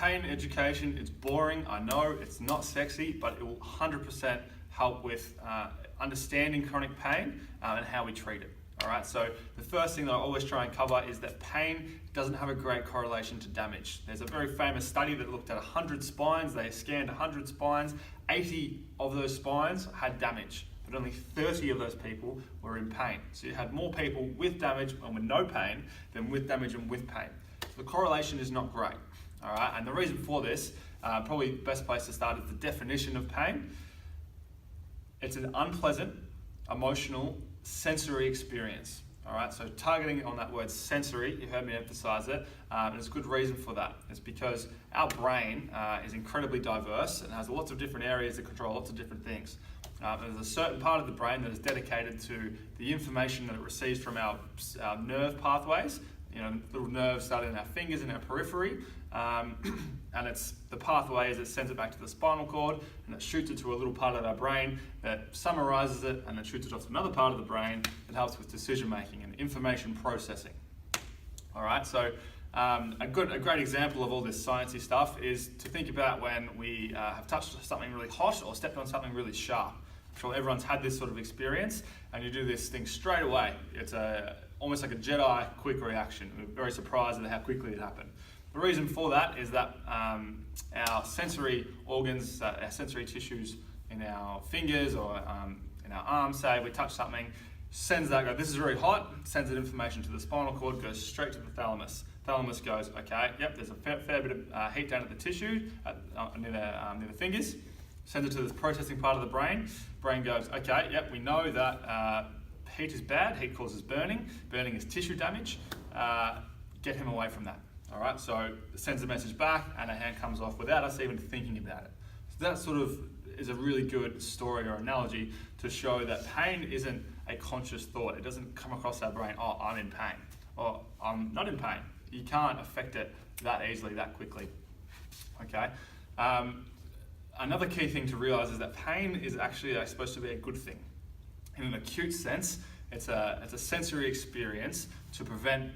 pain education, it's boring, I know, it's not sexy, but it will 100% help with understanding chronic pain and how we treat it. All right, so the first thing that I always try and cover is that pain doesn't have a great correlation to damage. There's a very famous study that looked at 100 spines. They scanned 100 spines. 80 of those spines had damage, but only 30 of those people were in pain. So you had more people with damage and with no pain than with damage and with pain. So the correlation is not great. All right, and the reason for this, probably the best place to start is the definition of pain. It's an unpleasant, emotional, sensory experience. All right, so targeting on that word sensory, you heard me emphasize it, and there's a good reason for that. It's because our brain is incredibly diverse and has lots of different areas that control lots of different things. There's a certain part of the brain that is dedicated to the information that it receives from our nerve pathways, little nerves starting in our fingers and our periphery, and it's the pathways that sends it back to the spinal cord, and it shoots it to a little part of our brain that summarizes it and then shoots it off to another part of the brain that helps with decision making and information processing. All right, so a great example of all this sciencey stuff is to think about when we have touched something really hot or stepped on something really sharp. I'm sure everyone's had this sort of experience, and you do this thing straight away. It's almost like a Jedi quick reaction. We're very surprised at how quickly it happened. The reason for that is that our sensory organs, our sensory tissues in our fingers or in our arms, say we touch something, sends that, this is very hot, sends that information to the spinal cord, goes straight to the thalamus. Thalamus goes, okay, yep, there's a fair bit of heat down at the tissue, near the fingers, sends it to the processing part of the brain. Brain goes, okay, yep, we know that heat is bad, heat causes burning, burning is tissue damage, get him away from that. All right, so it sends a message back and a hand comes off without us even thinking about it. So that sort of is a really good story or analogy to show that pain isn't a conscious thought. It doesn't come across our brain, oh, I'm in pain, or I'm not in pain. You can't affect it that easily, that quickly, okay? Another key thing to realize is that pain is actually supposed to be a good thing. In an acute sense, it's a sensory experience to prevent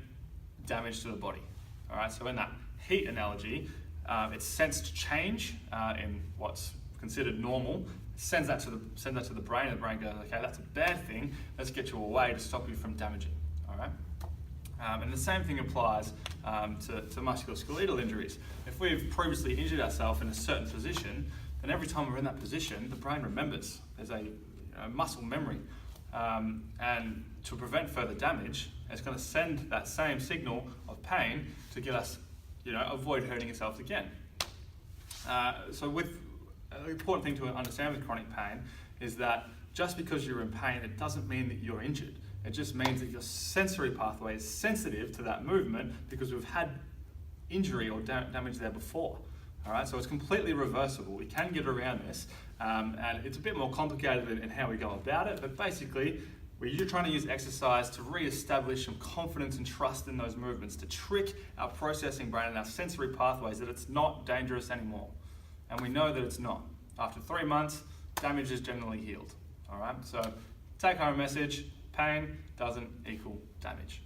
damage to the body. All right, so in that heat analogy, it's sensed change in what's considered normal, sends that to the brain, and the brain goes, okay, that's a bad thing, let's get you away to stop you from damaging, all right? And the same thing applies to musculoskeletal injuries. If we've previously injured ourselves in a certain position, then every time we're in that position, the brain remembers. There's a muscle memory. And to prevent further damage, it's going to send that same signal of pain to get us, avoid hurting yourselves again. So the important thing to understand with chronic pain is that just because you're in pain, it doesn't mean that you're injured. It just means that your sensory pathway is sensitive to that movement because we've had injury or damage there before. All right, so it's completely reversible. We can get around this, and it's a bit more complicated in how we go about it, but basically, we're trying to use exercise to re-establish some confidence and trust in those movements, to trick our processing brain and our sensory pathways that it's not dangerous anymore. And we know that it's not. After 3 months, damage is generally healed. All right, so take home message, pain doesn't equal damage.